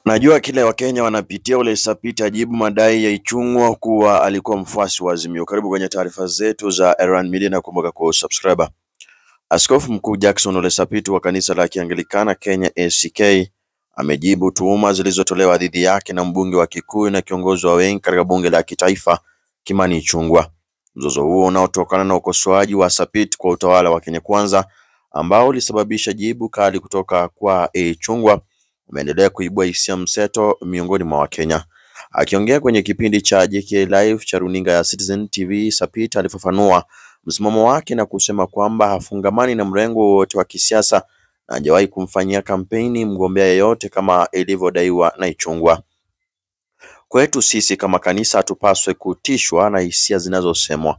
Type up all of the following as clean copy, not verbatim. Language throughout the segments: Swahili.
Najua kile Wakenya wanapitia. Ole Sapit ajibu madai ya Ichung'wah kuwa alikuwa mfuasi wa Azimio. Karibu kwenye taarifa zetu za Erwan Media na kumbuka kusubscribe. Askofu Mkuu Jackson Ole Sapit wa kanisa la Kianglikana Kenya ACK amejibu tuhuma zilizotolewa dhidi yake na mbunge wa Kikuyu na kiongozi wa wengi katika bunge la kitaifa Kimani Ichung'wah. Mzozo huo unaotokana na ukosoaji wa Sapit kwa utawala wa Kenya Kwanza ambao ulisababisha jibu kali kutoka kwa Ichung'wah umeendelea kuibua hisia mseto miongoni mwa Wakenya. Akiongea kwenye kipindi cha JK Live cha runinga ya Citizen TV, Sapit alifafanua msimamo wake na kusema kwamba hafungamani na mrengo wowote wa kisiasa na hajawahi kumfanyia kampeni mgombea yeyote kama ilivyodaiwa na Ichung'wah. Kwetu sisi kama kanisa hatupaswe kutishwa na hisia zinazosemwa.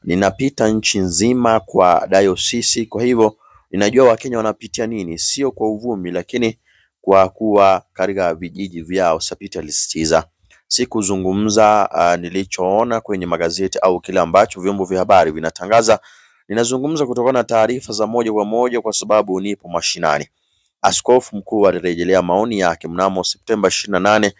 Ninapita nchi nzima kwa dayosisi, kwa hivyo ninajua Wakenya wanapitia nini, sio kwa uvumi lakini kwa kuwa katika vijiji vyao, Sapit alisisitiza. Si kuzungumza nilichoona kwenye magazeti au kile ambacho vyombo vya habari vinatangaza. Ninazungumza kutokana na taarifa za moja kwa moja kwa sababu nipo mashinani. Askofu mkuu alirejelea maoni yake mnamo Septemba 28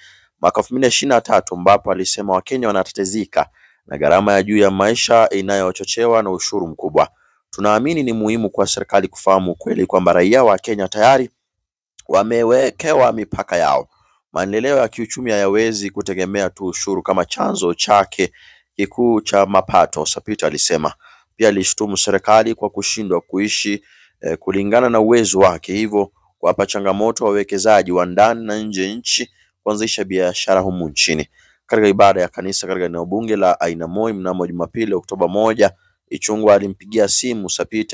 mwaka 2023 ambapo alisema Wakenya wanatatizika na gharama ya juu ya maisha inayochochewa na ushuru mkubwa. Tunaamini ni muhimu kwa serikali kufahamu kweli kwamba raia wa Kenya tayari wamewekewa mipaka yao. Maendeleo ya kiuchumi hayawezi kutegemea tu ushuru kama chanzo chake kikuu cha mapato, Sapit alisema. Pia alishtumu serikali kwa kushindwa kuishi kulingana na uwezo wake, hivyo kuwapa changamoto wawekezaji wa ndani na nje nchi kuanzisha biashara humu nchini. Katika ibada ya kanisa katika eneo bunge la Ainamoi mnamo Jumapili Oktoba 1, Ichung'wah alimpigia simu Sapit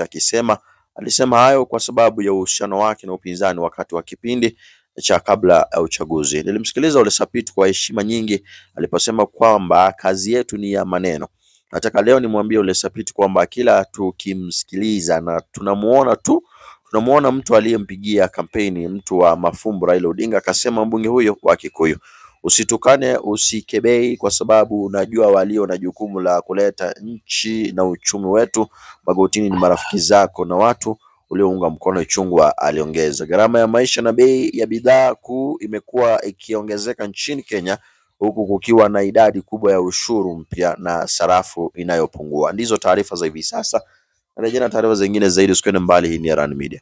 alisema hayo kwa sababu ya uhusiano wake na upinzani wakati wa kipindi cha kabla ya uchaguzi. Nilimsikiliza Ole Sapit kwa heshima nyingi aliposema kwamba kazi yetu ni ya maneno. Nataka leo nimwambie Ole Sapit kwamba kila tukimsikiliza na tunamuona mtu aliyempigia kampeni, mtu wa mafumbo Raila Odinga, akasema mbunge huyo wa Kikuyu, usitukane, usikebei kwa sababu unajua walio na jukumu la kuleta nchi na uchumi wetu magotini ni marafiki zako na watu uliounga mkono. Ichung'wah aliongeza. Gharama ya maisha na bei ya bidhaa kuu imekuwa ikiongezeka nchini Kenya huku kukiwa na idadi kubwa ya ushuru mpya na sarafu inayopungua. Ndizo taarifa za hivi sasa. Rejea na taarifa zingine zaidi, usikwende mbali. Hii ni Erwan Media.